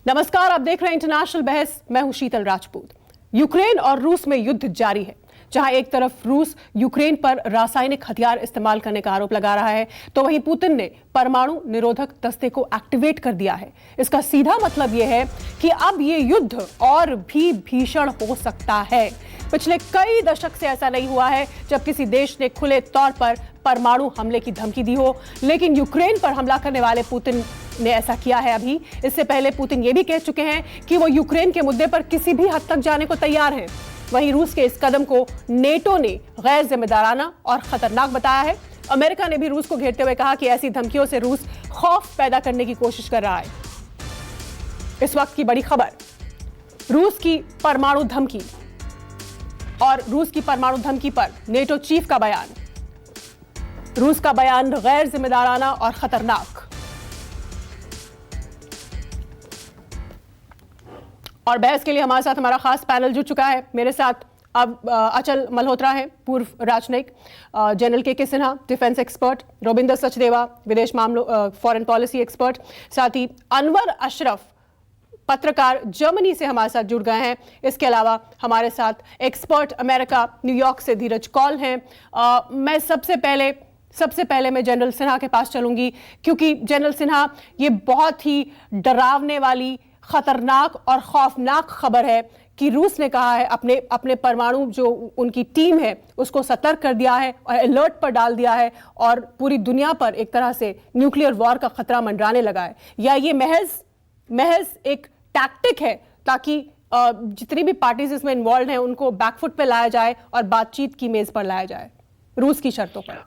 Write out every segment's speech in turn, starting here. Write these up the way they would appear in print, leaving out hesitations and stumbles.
नमस्कार, आप देख रहे हैं इंटरनेशनल बहस। मैं हूं शीतल राजपूत। यूक्रेन और रूस में युद्ध जारी है। जहां एक तरफ रूस यूक्रेन पर रासायनिक हथियार इस्तेमाल करने का आरोप लगा रहा है, तो वहीं पुतिन ने परमाणु निरोधक दस्ते को एक्टिवेट कर दिया है। इसका सीधा मतलब यह है कि अब ये युद्ध और भी भीषण हो सकता है। पिछले कई दशक से ऐसा नहीं हुआ है जब किसी देश ने खुले तौर पर परमाणु हमले की धमकी दी हो, लेकिन यूक्रेन पर हमला करने वाले पुतिन ने ऐसा किया है। अभी इससे पहले पुतिन ये भी कह चुके हैं कि वो यूक्रेन के मुद्दे पर किसी भी हद तक जाने को तैयार हैं। वहीं रूस के इस कदम को नेटो ने गैर जिम्मेदाराना और खतरनाक बताया है। अमेरिका ने भी रूस को घेरते हुए कहा कि ऐसी धमकियों से रूस खौफ पैदा करने की कोशिश कर रहा है। इस वक्त की बड़ी खबर, रूस की परमाणु धमकी और रूस की परमाणु धमकी पर नेटो चीफ का बयान। रूस का बयान गैर जिम्मेदाराना और खतरनाक। और बहस के लिए हमारे साथ हमारा खास पैनल जुड़ चुका है। मेरे साथ अब अचल मल्होत्रा हैं, पूर्व राजनयिक, जनरल के सिन्हा, डिफेंस एक्सपर्ट, रोबिंदर सचदेवा, विदेश मामलों फॉरेन पॉलिसी एक्सपर्ट, साथ ही अनवर अशरफ, पत्रकार, जर्मनी से हमारे साथ जुड़ गए हैं। इसके अलावा हमारे साथ एक्सपर्ट अमेरिका, न्यूयॉर्क से धीरज कौल हैं। मैं सबसे पहले मैं जनरल सिन्हा के पास चलूंगी, क्योंकि जनरल सिन्हा, ये बहुत ही डरावने वाली, खतरनाक और खौफनाक खबर है कि रूस ने कहा है अपने परमाणु जो उनकी टीम है उसको सतर्क कर दिया है और अलर्ट पर डाल दिया है, और पूरी दुनिया पर एक तरह से न्यूक्लियर वॉर का खतरा मंडराने लगा है। या ये महज एक टैक्टिक है ताकि जितनी भी पार्टीज इसमें इन्वॉल्व हैं उनको बैकफुट पे लाया जाए और बातचीत की मेज पर लाया जाए रूस की शर्तों पर?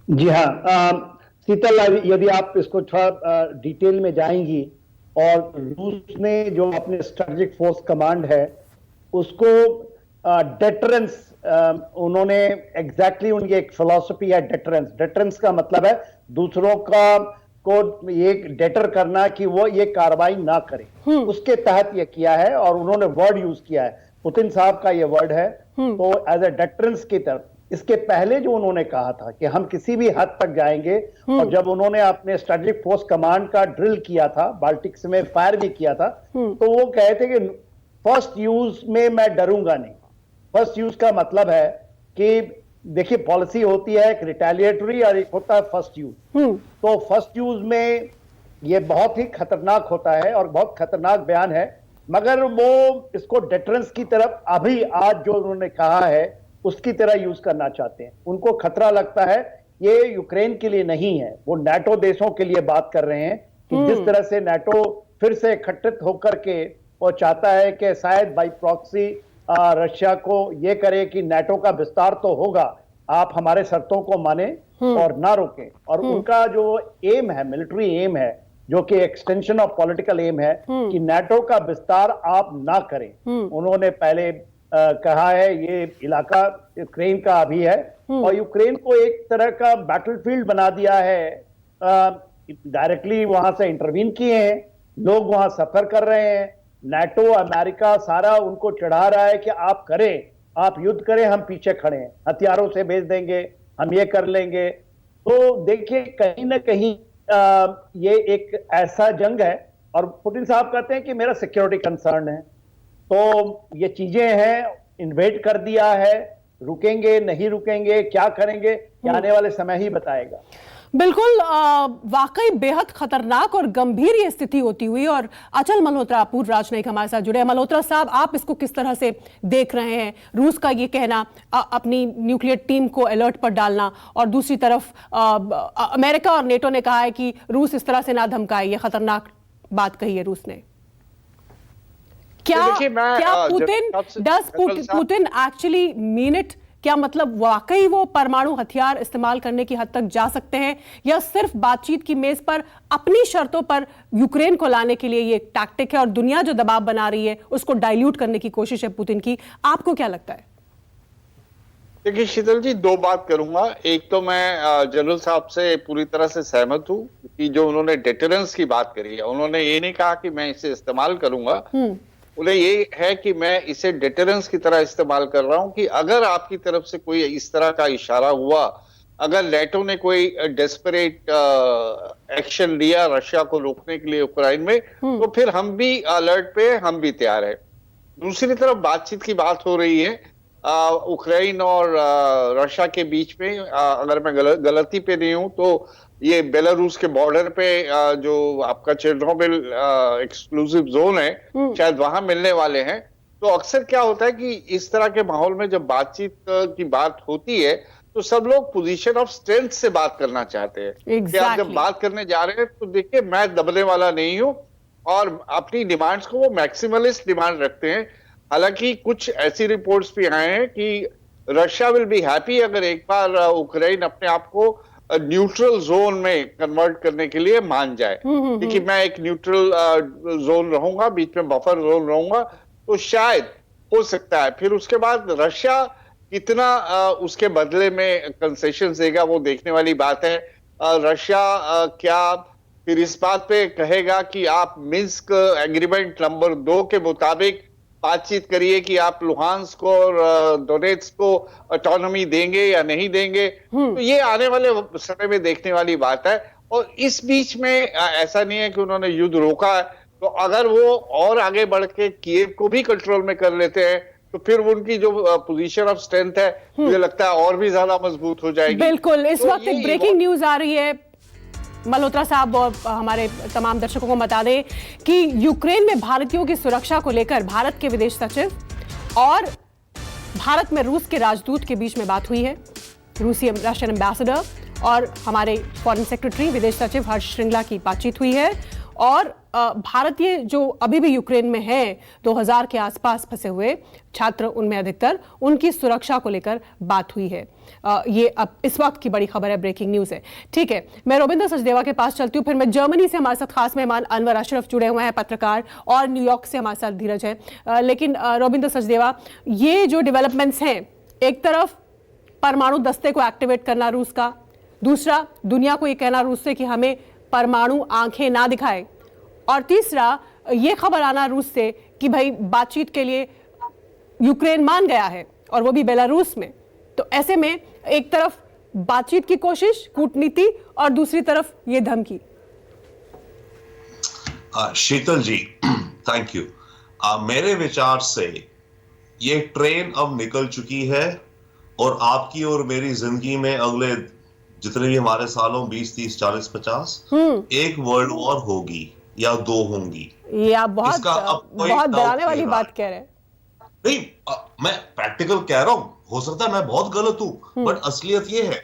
जी हाँ, शीतल, यदि आप इसको थोड़ा डिटेल में जाएंगी, और रूस ने जो अपने स्ट्रेटेजिक फोर्स कमांड है उसको डेटरेंस, उन्होंने एग्जैक्टली उनकी एक फिलॉसफी है डेटरेंस का मतलब है दूसरों को ये डेटर करना कि वो ये कार्रवाई ना करे। उसके तहत ये किया है और उन्होंने वर्ड यूज किया है, पुतिन साहब का ये वर्ड है। तो एज ए डेटरेंस की तरफ, इसके पहले जो उन्होंने कहा था कि हम किसी भी हद तक जाएंगे, और जब उन्होंने अपने स्ट्रेटेजिक फोर्स कमांड का ड्रिल किया था, बाल्टिक्स में फायर भी किया था, तो वो कहे थे कि फर्स्ट यूज में मैं डरूंगा नहीं। फर्स्ट यूज का मतलब है कि देखिए, पॉलिसी होती है एक रिटेलिएटरी और एक होता है फर्स्ट यूज। तो फर्स्ट यूज में ये बहुत ही खतरनाक होता है और बहुत खतरनाक बयान है, मगर वो इसको डेटरेंस की तरफ अभी आज जो उन्होंने कहा है उसकी तरह यूज करना चाहते हैं। उनको खतरा लगता है, ये यूक्रेन के लिए नहीं है, वो नाटो देशों के लिए बात कर रहे हैं कि जिस तरह से नाटो फिर से इकट्ठित होकर के वो चाहता है कि शायद बाई प्रॉक्सी रशिया को ये करे कि नाटो का विस्तार तो होगा, आप हमारे शर्तों को माने और ना रोकें। और उनका जो एम है, मिलिट्री एम है, जो कि एक्सटेंशन ऑफ पॉलिटिकल एम है, कि नाटो का विस्तार आप ना करें। उन्होंने पहले कहा है ये इलाका यूक्रेन का अभी है, और यूक्रेन को एक तरह का बैटलफील्ड बना दिया है। डायरेक्टली वहां से इंटरवीन किए हैं, लोग वहां सफर कर रहे हैं, नाटो अमेरिका सारा उनको चढ़ा रहा है कि आप करें, आप युद्ध करें, हम पीछे खड़े हैं, हथियारों से भेज देंगे, हम ये कर लेंगे। तो देखिए, कहीं ना कहीं ये एक ऐसा जंग है, और पुतिन साहब कहते हैं कि मेरा सिक्योरिटी कंसर्न है। तो ये चीजें हैं, इन्वेट कर दिया है, रुकेंगे नहीं रुकेंगे, क्या करेंगे, ये आने वाले समय ही बताएगा। बिल्कुल, वाकई बेहद खतरनाक और गंभीर ये स्थिति होती हुई। और अचल मल्होत्रा, पूर्व राजनयिक, हमारे साथ जुड़े हैं। मल्होत्रा साहब, आप इसको किस तरह से देख रहे हैं? रूस का ये कहना, अपनी न्यूक्लियर टीम को अलर्ट पर डालना, और दूसरी तरफ अमेरिका और नेटो ने कहा है कि रूस इस तरह से ना धमकाए, ये खतरनाक बात कही है रूस ने। क्या पुतिन एक्चुअली मीन इट? क्या मतलब वाकई वो परमाणु हथियार इस्तेमाल करने की हद तक जा सकते हैं, या सिर्फ बातचीत की मेज पर अपनी शर्तों पर यूक्रेन को लाने के लिए ये एक टैक्टिक है और दुनिया जो दबाव बना रही है उसको डाइल्यूट करने की कोशिश है पुतिन की? आपको क्या लगता है? देखिए शीतल जी, दो बात करूंगा। एक तो मैं जनरल साहब से पूरी तरह से सहमत हूं कि जो उन्होंने डेटरेंस की बात करी है, उन्होंने ये नहीं कहा कि मैं इसे इस्तेमाल करूंगा, उन्हें ये है कि मैं इसे डेटरेंस की तरह इस्तेमाल कर रहा हूं कि अगर आपकी तरफ से कोई इस तरह का इशारा हुआ अगर नेटो ने कोई डेस्परेट एक्शन लिया रशिया को रोकने के लिए यूक्रेन में, तो फिर हम भी अलर्ट पे, हम भी तैयार है। दूसरी तरफ बातचीत की बात हो रही है यूक्रेन और रशिया के बीच में। अगर मैं गलती पे नहीं हूं तो ये बेलारूस के बॉर्डर पे जो आपका चेरनोबिल एक्सक्लूसिव जोन है, शायद वहां मिलने वाले हैं। तो अक्सर क्या होता है कि इस तरह के माहौल में जब बातचीत की बात होती है तो सब लोग पोजीशन ऑफ स्ट्रेंथ से बात करना चाहते हैं कि आप जब बात करने जा रहे हैं तो देखिए मैं दबने वाला नहीं हूं, और अपनी डिमांड्स को वो मैक्सिमलिस्ट डिमांड रखते हैं। हालांकि कुछ ऐसी रिपोर्ट्स भी आए हैं कि रशिया विल बी हैप्पी अगर एक बार यूक्रेन अपने आप को न्यूट्रल जोन में कन्वर्ट करने के लिए मान जाए, क्योंकि मैं एक न्यूट्रल जोन रहूंगा, बीच में बफर जोन रहूंगा, तो शायद हो सकता है। फिर उसके बाद रशिया कितना उसके बदले में कंसेशन देगा वो देखने वाली बात है। रशिया क्या फिर इस बात पे कहेगा कि आप मिन्स्क एग्रीमेंट नंबर 2 के मुताबिक बातचीत करिए कि आप लुहांस्क और डोनेट्स्क को ऑटोनॉमी देंगे या नहीं देंगे, तो ये आने वाले समय में देखने वाली बात है। और इस बीच में ऐसा नहीं है कि उन्होंने युद्ध रोका है, तो अगर वो और आगे बढ़ के कीव को भी कंट्रोल में कर लेते हैं तो फिर उनकी जो पोजीशन ऑफ स्ट्रेंथ है मुझे लगता है और भी ज्यादा मजबूत हो जाएगी। बिल्कुल। इस वक्त एक ब्रेकिंग न्यूज आ रही है मल्होत्रा साहब, और हमारे तमाम दर्शकों को बता दें कि यूक्रेन में भारतीयों की सुरक्षा को लेकर भारत के विदेश सचिव और भारत में रूस के राजदूत के बीच में बात हुई है। रूसी रशियन एम्बेसडर और हमारे फॉरेन सेक्रेटरी विदेश सचिव हर्ष श्रृंगला की बातचीत हुई है, और भारतीय जो अभी भी यूक्रेन में हैं 2000 के आसपास फंसे हुए छात्र, उनमें अधिकतर, उनकी सुरक्षा को लेकर बात हुई है। ये अब इस वक्त की बड़ी खबर है, ब्रेकिंग न्यूज है। ठीक है, मैं रोबिंदर सचदेवा के पास चलती हूँ, फिर मैं जर्मनी से हमारे साथ खास मेहमान अनवर अशरफ जुड़े हुए हैं, पत्रकार, और न्यूयॉर्क से हमारे साथ धीरज है। लेकिन रोबिंदर सचदेवा, ये जो डेवलपमेंट्स हैं, एक तरफ परमाणु दस्ते को एक्टिवेट करना रूस का, दूसरा दुनिया को ये कहना रूस से कि हमें परमाणु आंखें ना दिखाए, और तीसरा ये खबर आना रूस से कि भाई बातचीत के लिए यूक्रेन मान गया है, और वो भी बेलारूस में। तो ऐसे में एक तरफ बातचीत की कोशिश, कूटनीति, और दूसरी तरफ ये धमकी। शीतल जी, थैंक यू। मेरे विचार से ये ट्रेन अब निकल चुकी है, और आपकी और मेरी जिंदगी में अगले जितने भी हमारे सालों 20, 30, 40, 50 एक वर्ल्ड वॉर होगी या 2 होंगी। ये आप बहुत डराने वाली बात कह रहे हैं। नहीं, मैं प्रैक्टिकल कह रहा हूं, हो सकता है मैं बहुत गलत हूं, बट असलियत ये है।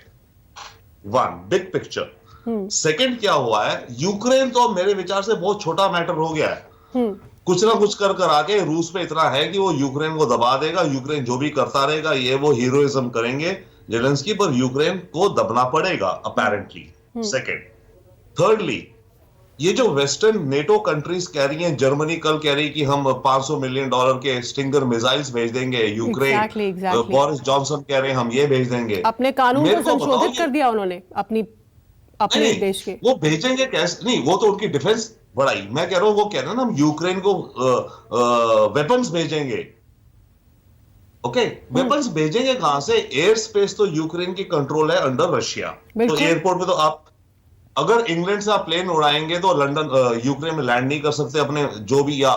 One big picture. सेकंड क्या हुआ है, यूक्रेन तो मेरे विचार से बहुत छोटा मैटर हो गया है। कुछ ना कुछ कर आके रूस पे इतना है कि वो यूक्रेन को दबा देगा, यूक्रेन जो भी करता रहेगा, ये वो हीरोइज्म करेंगे जेलेंस्की, पर यूक्रेन को दबना पड़ेगा अपेरेंटली। सेकंड, थर्डली, ये जो वेस्टर्न नेटो कंट्रीज कह रही हैं, जर्मनी कल कह रही कि हम $500 मिलियन के स्टिंगर मिसाइल्स भेज देंगे यूक्रेन। exactly. बोरिस जॉनसन कह रहे हैं हम ये भेज देंगे। अपने कानून को संशोधित कर दिया उन्होंने अपने देश के। वो भेजेंगे कैसे? नहीं, वो तो उनकी डिफेंस बढ़ाई। मैं कह रहा हूं, वो कह रहे हैं ना हम यूक्रेन को वेपन्स भेजेंगे। ओके, वेपन्स भेजेंगे कहां से? एयर स्पेस तो यूक्रेन की कंट्रोल है अंडर रशिया। तो एयरपोर्ट पे तो आप अगर इंग्लैंड से आप प्लेन उड़ाएंगे तो लंदन यूक्रेन में लैंड नहीं कर सकते अपने जो भी, या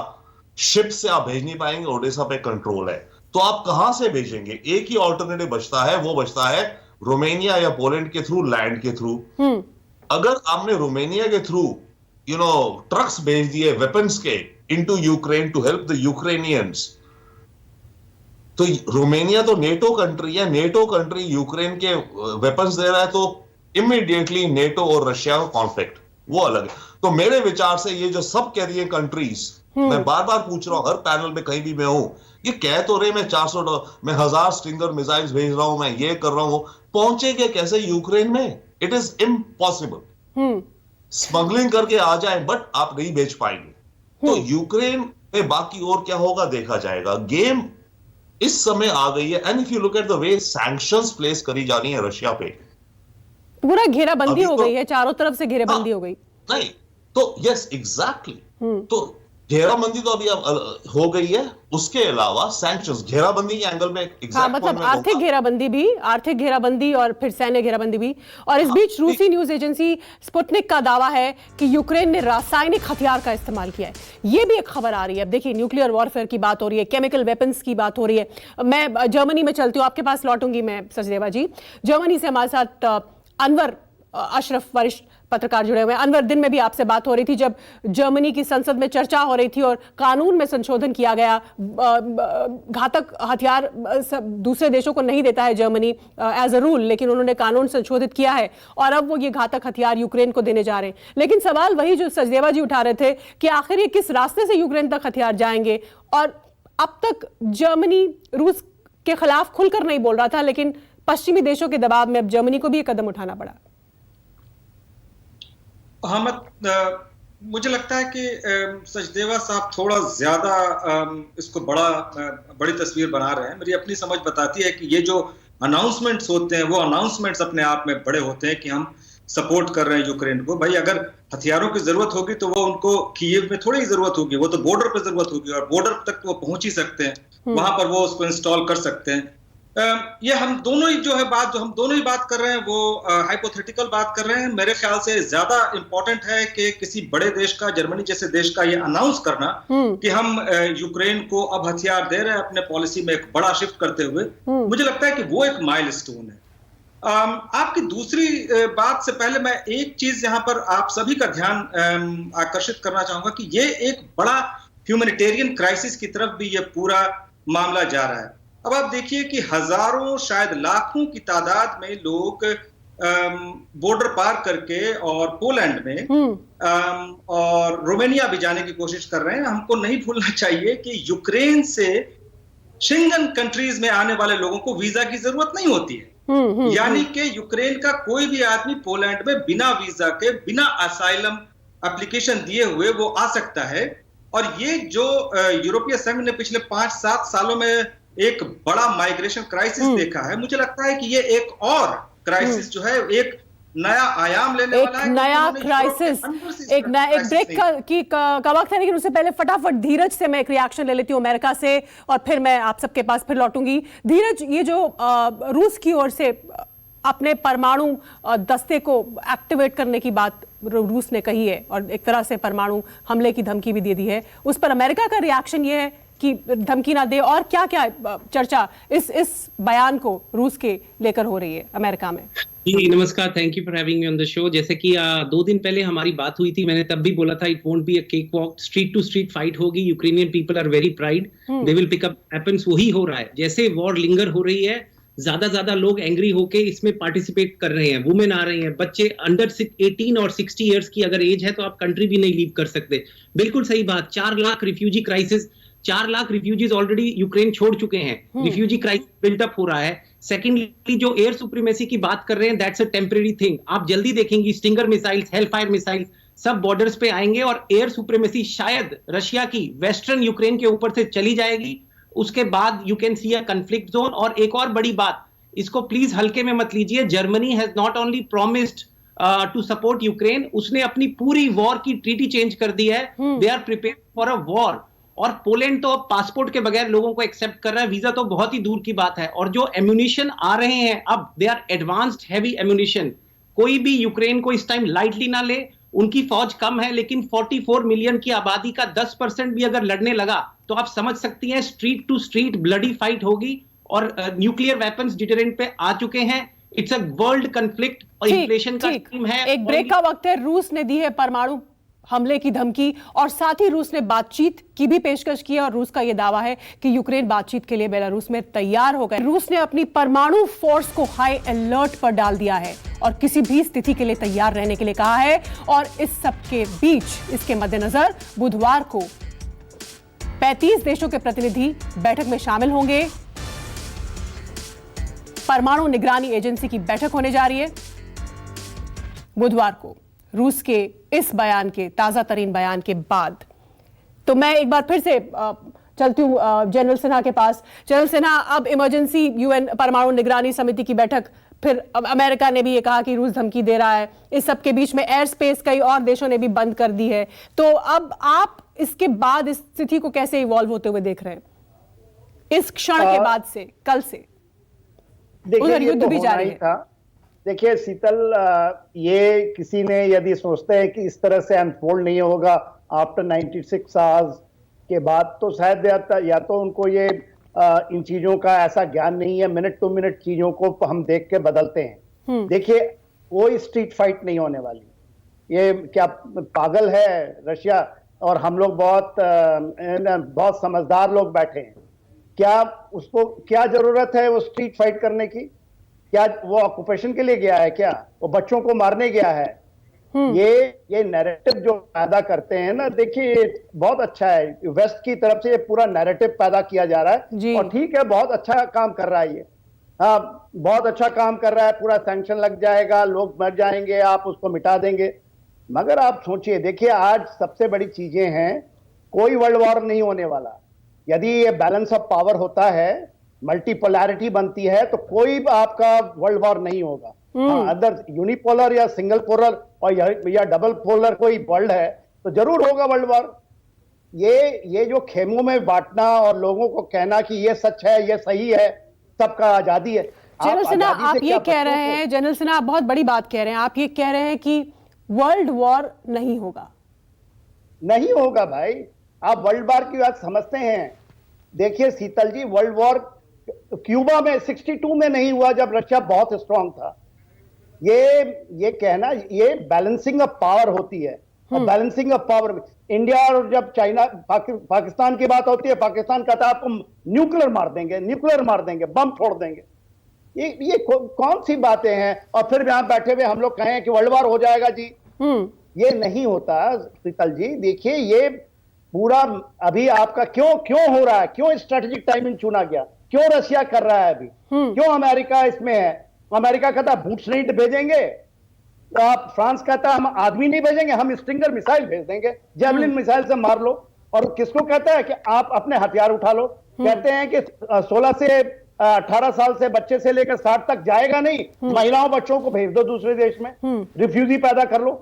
शिप से आप भेज नहीं पाएंगे, ओडेसा पे कंट्रोल है। तो आप कहां से भेजेंगे? एक ही ऑल्टरनेटिव बचता है, वो बचता है रोमानिया या पोलैंड के थ्रू, लैंड के थ्रू। अगर आपने रोमानिया के थ्रू ट्रक्स भेज दिए वेपन्स के into Ukraine to help the Ukrainians, तो रोमानिया तो नेटो कंट्री है, नेटो कंट्री यूक्रेन के वेपन्स दे रहा है, तो इमीडिएटली नेटो और रशिया का कॉन्फ्लिक्ट वो अलग है। तो मेरे विचार से ये जो सब कह रही है कंट्रीज, मैं बार बार पूछ रहा हूं हर पैनल में कहीं भी मैं हूं, ये कह तो रहे मैं 400 मैं 1000 स्टिंगर मिसाइल्स भेज रहा हूं, मैं ये कर रहा हूं, पहुंचेंगे कैसे यूक्रेन में? It is impossible. स्मगलिंग करके आ जाए बट आप नहीं भेज पाएंगे। तो यूक्रेन में बाकी और क्या होगा देखा जाएगा। गेम इस समय आ गई है। And if you look at the way sanctions place करी जा रही है रशिया पे, पूरा घेराबंदी हो गई है, चारों तरफ से घेराबंदी हो गई। नहीं तो यस एग्जैक्टली। तो घेराबंदी तो अभी अब हो गई है, उसके अलावा सैंक्शंस, घेराबंदी के एंगल में हाँ, एग्जैक्ट मतलब आर्थिक घेराबंदी और फिर सैन्य घेराबंदी भी। और इस बीच रूसी न्यूज एजेंसी स्पुतनिक का दावा है कि यूक्रेन ने रासायनिक हथियार का इस्तेमाल किया है। ये भी एक खबर आ रही है। अब देखिए, न्यूक्लियर वॉरफेयर की बात हो रही है, केमिकल वेपन्स की बात हो रही है। मैं जर्मनी में चलती हूँ, आपके पास लौटूंगी मैं सचदेवा जी। जर्मनी से हमारे साथ अनवर अशरफ वरिष्ठ पत्रकार जुड़े हुए हैं। अनवर, दिन में भी आपसे बात हो रही थी जब जर्मनी की संसद में चर्चा हो रही थी और कानून में संशोधन किया गया। घातक हथियार दूसरे देशों को नहीं देता है जर्मनी एज अ रूल, लेकिन उन्होंने कानून संशोधित किया है और अब वो ये घातक हथियार यूक्रेन को देने जा रहे हैं। लेकिन सवाल वही जो सचदेवा जी उठा रहे थे कि आखिर ये किस रास्ते से यूक्रेन तक हथियार जाएंगे। और अब तक जर्मनी रूस के खिलाफ खुलकर नहीं बोल रहा था, लेकिन पश्चिमी देशों के दबाव में अब जर्मनी को भी ये कदम उठाना पड़ा। मुझे लगता है कि सचदेवा साहब थोड़ा ज्यादा इसको बड़ी तस्वीर बना रहे हैं। मेरी अपनी समझ बताती है कि ये जो अनाउंसमेंट्स होते हैं, वो अनाउंसमेंट्स अपने आप में बड़े होते हैं कि हम सपोर्ट कर रहे हैं यूक्रेन को। भाई, अगर हथियारों की जरूरत होगी तो वो उनको कीव में थोड़ी जरूरत होगी, वो तो बॉर्डर पे जरूरत होगी और बॉर्डर तक वो पहुंच ही सकते हैं, वहां पर वो उसको इंस्टॉल कर सकते हैं। ये हम दोनों ही बात कर रहे हैं वो हाइपोथेटिकल बात कर रहे हैं। मेरे ख्याल से ज्यादा इंपॉर्टेंट है कि किसी बड़े देश का, जर्मनी जैसे देश का, ये अनाउंस करना कि हम यूक्रेन को अब हथियार दे रहे हैं अपने पॉलिसी में एक बड़ा शिफ्ट करते हुए। मुझे लगता है कि वो एक माइलस्टोन है। आपकी दूसरी बात से पहले मैं एक चीज यहां पर आप सभी का ध्यान आकर्षित करना चाहूंगा कि ये एक बड़ा ह्यूमैनिटेरियन क्राइसिस की तरफ भी ये पूरा मामला जा रहा है। अब आप देखिए कि हजारों, शायद लाखों की तादाद में लोग बॉर्डर पार करके और पोलैंड में और रोमानिया भी जाने की कोशिश कर रहे हैं। हमको नहीं भूलना चाहिए कि यूक्रेन से शेंगन कंट्रीज में आने वाले लोगों को वीजा की जरूरत नहीं होती है। यानी कि यूक्रेन का कोई भी आदमी पोलैंड में बिना वीजा के, बिना असाइलम एप्लीकेशन दिए हुए वो आ सकता है। और ये जो यूरोपीय संघ ने पिछले 5-7 सालों में एक बड़ा माइग्रेशन क्राइसिस देखा है, मुझे लगता है कि ये एक और क्राइसिस जो है एक नया आयाम लेने वाला है। एक नया क्राइसिस, एक ब्रेक का वक्त है, लेकिन उससे पहले फटाफट धीरज से मैं एक रिएक्शन ले लेती हूँ अमेरिका से और फिर मैं आप सबके पास फिर लौटूंगी। धीरज, ये जो रूस की ओर से अपने परमाणु दस्ते को एक्टिवेट करने की बात रूस ने कही है और एक तरह से परमाणु हमले की धमकी भी दे दी है, उस पर अमेरिका का रिएक्शन ये है कि धमकी ना दे, और क्या क्या चर्चा इस बयान को रूस के लेकर हो रही है अमेरिका में? जी नमस्कार, thank you for having me on the show. जैसे कि 2 दिन पहले हमारी बात हुई थी, मैंने तब भी बोला था it won't be a cake walk, street to street fight होगी। Ukrainian people are very pride, they will pick up weapons. वही हो रहा है। जैसे वॉर लिंगर हो रही है, ज्यादा लोग एंग्री होके इसमें पार्टिसिपेट कर रहे हैं। वुमेन आ रही हैं, बच्चे अंडर 18 और 60 इयर्स की अगर एज है तो आप कंट्री भी नहीं लीव कर सकते। बिल्कुल सही बात। 4 lakh refugee crisis, 4 lakh refugees already Ukraine छोड़ चुके हैं। रिफ्यूजी क्राइसिस बिल्टअप हो रहा है। सेकेंडली, जो एयर सुप्रीमेसी की बात कर रहे हैं, दैट्स अ टेम्परेरी थिंग। आप जल्दी देखेंगी स्टिंगर मिसाइल्स, हेलफायर मिसाइल्स सब बॉर्डर्स पे आएंगे और एयर सुप्रीमेसी शायद रशिया की वेस्टर्न यूक्रेन के ऊपर से चली जाएगी। उसके बाद you can see a conflict zone. और एक और बड़ी बात, इसको प्लीज हल्के में मत लीजिए, Germany has not only promised to support Ukraine, उसने अपनी पूरी वॉर की ट्रीटी चेंज कर दी है। They are prepare for a war. और पोलैंड तो पासपोर्ट के बगैर लोगों को एक्सेप्ट कर रहा है, वीजा तो बहुत ही दूर की बात है। और जो एम्यूनिशन आ रहे हैं अब, they are advanced heavy ammunition. कोई भी यूक्रेन को इस टाइम लाइटली ना ले। उनकी फौज कम है, लेकिन 44 मिलियन की आबादी का 10% भी अगर लड़ने लगा तो आप समझ सकती हैं street to street bloody fight होगी। और न्यूक्लियर वेपन्स डिटरेंट पे आ चुके हैं। इट्स अ वर्ल्ड कॉन्फ्लिक्ट और इन्फ्लेशन का स्कीम है। एक ब्रेक का वक्त है। रूस ने दी है परमाणु हमले की धमकी और साथ ही रूस ने बातचीत की भी पेशकश की है और रूस का यह दावा है कि यूक्रेन बातचीत के लिए बेलारूस में तैयार हो गए। रूस ने अपनी परमाणु फोर्स को हाई अलर्ट पर डाल दिया है और किसी भी स्थिति के लिए तैयार रहने के लिए कहा है। और इस सब के बीच, इसके मद्देनजर बुधवार को 35 देशों के प्रतिनिधि बैठक में शामिल होंगे। परमाणु निगरानी एजेंसी की बैठक होने जा रही है बुधवार को, रूस के इस बयान के, ताजा तरीन बयान के बाद। तो मैं एक बार फिर से चलती हूं जनरल सिन्हा के पास। जनरल सिन्हा, अब इमरजेंसी यूएन परमाणु निगरानी समिति की बैठक फिर अब अमेरिका ने भी ये कहा कि रूस धमकी दे रहा है, इस सब के बीच में एयर स्पेस कई और देशों ने भी बंद कर दी है। तो अब आप इसके बाद इस स्थिति को कैसे इवॉल्व होते हुए देख रहे हैं, इस क्षण के बाद से, कल से? उधर युद्ध भी जारी है। देखिए शीतल, ये किसी ने यदि सोचते हैं कि इस तरह से अनफोल्ड नहीं होगा आफ्टर 96 आवर्स के बाद, तो शायद या तो उनको ये इन चीजों का ऐसा ज्ञान नहीं है। मिनट टू मिनट चीजों को हम देख के बदलते हैं। देखिए कोई स्ट्रीट फाइट नहीं होने वाली। ये क्या पागल है रशिया? और हम लोग बहुत समझदार लोग बैठे हैं। क्या उसको क्या जरूरत है वो स्ट्रीट फाइट करने की? क्या वो ऑक्यूपेशन के लिए गया है? क्या वो बच्चों को मारने गया है? ये नैरेटिव जो पैदा करते हैं ना, देखिए बहुत अच्छा है, वेस्ट की तरफ से ये पूरा नैरेटिव पैदा किया जा रहा है और ठीक है, बहुत अच्छा काम कर रहा है ये। हाँ, बहुत अच्छा काम कर रहा है। पूरा सैंक्शन लग जाएगा, लोग मर जाएंगे, आप उसको मिटा देंगे। मगर आप सोचिए, देखिए आज सबसे बड़ी चीजें हैं, कोई वर्ल्ड वॉर नहीं होने वाला। यदि ये बैलेंस ऑफ पावर होता है, मल्टीपोलैरिटी बनती है, तो कोई आपका वर्ल्ड वॉर नहीं होगा। अदर यूनिपोलर या सिंगल पोलर और या डबल पोलर कोई वर्ल्ड है तो जरूर होगा वर्ल्ड वॉर। ये जो खेमों में बांटना और लोगों को कहना कि ये सच है, ये सही है, सबका आजादी है। जनरल सिन्हा, आप ये कह रहे हैं, जनरल सिन्हा आप बहुत बड़ी बात कह रहे हैं, आप ये कह रहे हैं कि वर्ल्ड वॉर नहीं होगा। नहीं होगा भाई, आप वर्ल्ड वॉर की बात समझते हैं। देखिए शीतल जी, वर्ल्ड वॉर क्यूबा में 62 में नहीं हुआ जब रशिया बहुत स्ट्रांग था। ये कहना, ये बैलेंसिंग ऑफ पावर होती है। और बैलेंसिंग ऑफ पावर, इंडिया और जब चाइना पाकिस्तान की बात होती है, पाकिस्तान कहता है आपको न्यूक्लियर मार देंगे, बम छोड़ देंगे। ये कौन सी बातें हैं? और फिर यहां बैठे हुए हम लोग कहें कि वर्ल्ड वॉर हो जाएगा जी। ये नहीं होता शीतल जी। देखिए ये पूरा अभी आपका क्यों हो रहा है, क्यों स्ट्रेटेजिक टाइमिंग चुना गया, क्यों रशिया कर रहा है अभी, क्यों अमेरिका इसमें है? अमेरिका कहता है बूट्स नहीं भेजेंगे, तो आप फ्रांस कहता है हम आदमी नहीं भेजेंगे, हम स्टिंगर मिसाइल भेज देंगे, जेवलिन मिसाइल से मार लो। और किसको कहता है कि आप अपने हथियार उठा लो? कहते हैं कि 16 से 18 साल से बच्चे से लेकर 60 तक जाएगा नहीं, महिलाओं बच्चों को भेज दो दूसरे देश में, रिफ्यूजी पैदा कर लो।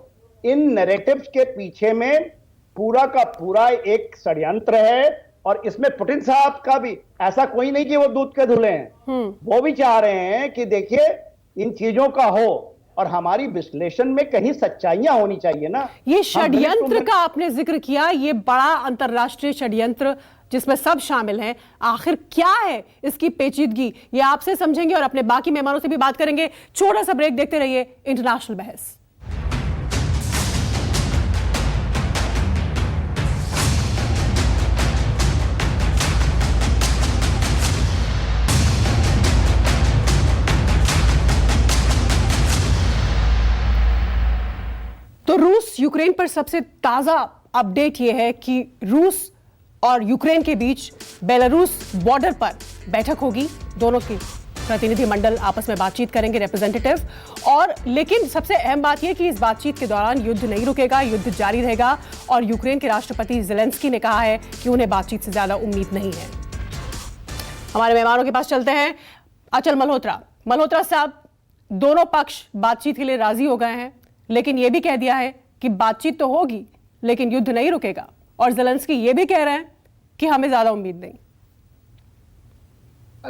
इन नैरेटिव्स के पीछे में पूरा का पूरा एक षड्यंत्र है। और इसमें पुतिन साहब का भी ऐसा कोई नहीं कि वो दूध के धुले हैं। वो भी चाह रहे हैं कि देखिए इन चीजों का हो, और हमारी विश्लेषण में कहीं सच्चाइयां होनी चाहिए ना। ये षड्यंत्र का आपने जिक्र किया, ये बड़ा अंतरराष्ट्रीय षड्यंत्र जिसमें सब शामिल हैं, आखिर क्या है इसकी पेचीदगी, ये आपसे समझेंगे और अपने बाकी मेहमानों से भी बात करेंगे। छोटा सा ब्रेक, देखते रहिए इंटरनेशनल बहस। तो रूस यूक्रेन पर सबसे ताजा अपडेट यह है कि रूस और यूक्रेन के बीच बेलारूस बॉर्डर पर बैठक होगी। दोनों की प्रतिनिधिमंडल आपस में बातचीत करेंगे, रिप्रेजेंटेटिव। और लेकिन सबसे अहम बात यह कि इस बातचीत के दौरान युद्ध नहीं रुकेगा, युद्ध जारी रहेगा। और यूक्रेन के राष्ट्रपति ज़ेलेंस्की ने कहा है कि उन्हें बातचीत से ज्यादा उम्मीद नहीं है। हमारे मेहमानों के पास चलते हैं। अचल मल्होत्रा साहब, दोनों पक्ष बातचीत के लिए राजी हो गए हैं, लेकिन यह भी कह दिया है कि बातचीत तो होगी लेकिन युद्ध नहीं रुकेगा। और ज़ेलेंस्की ये भी कह रहे हैं कि हमें ज्यादा उम्मीद नहीं।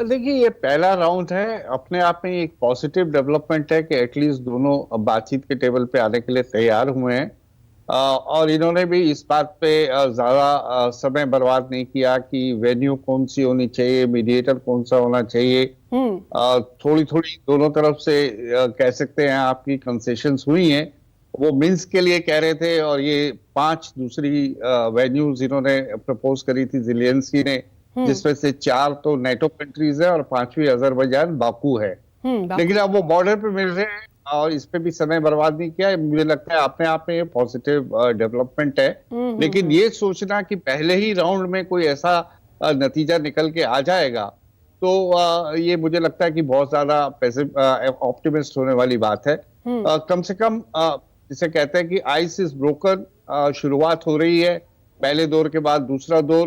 देखिए ये पहला राउंड है, अपने आप में एक पॉजिटिव डेवलपमेंट है कि एटलीस्ट दोनों बातचीत के टेबल पे आने के लिए तैयार हुए हैं। और इन्होंने भी इस बात पे ज्यादा समय बर्बाद नहीं किया कि वेन्यू कौन सी होनी चाहिए, मीडिएटर कौन सा होना चाहिए। थोड़ी थोड़ी दोनों तरफ से कह सकते हैं आपकी कंसेशंस हुई हैं। वो मिन्स्क के लिए कह रहे थे और ये 5 दूसरी वेन्यूज इन्होंने प्रपोज करी थी ज़ेलेंस्की ने, जिसमें से 4 तो नेटो कंट्रीज है और 5वीं अजरबैजान बाकू है। लेकिन अब वो बॉर्डर पे मिल रहे हैं और इस पे भी समय बर्बाद नहीं किया। मुझे लगता है अपने आप में ये पॉजिटिव डेवलपमेंट है। लेकिन ये सोचना कि पहले ही राउंड में कोई ऐसा नतीजा निकल के आ जाएगा, तो ये मुझे लगता है कि बहुत ज्यादा ऑप्टिमिस्ट होने वाली बात है। कम से कम जिसे कहते हैं कि आइस इज ब्रोकन, शुरुआत हो रही है, पहले दौर के बाद दूसरा दौर।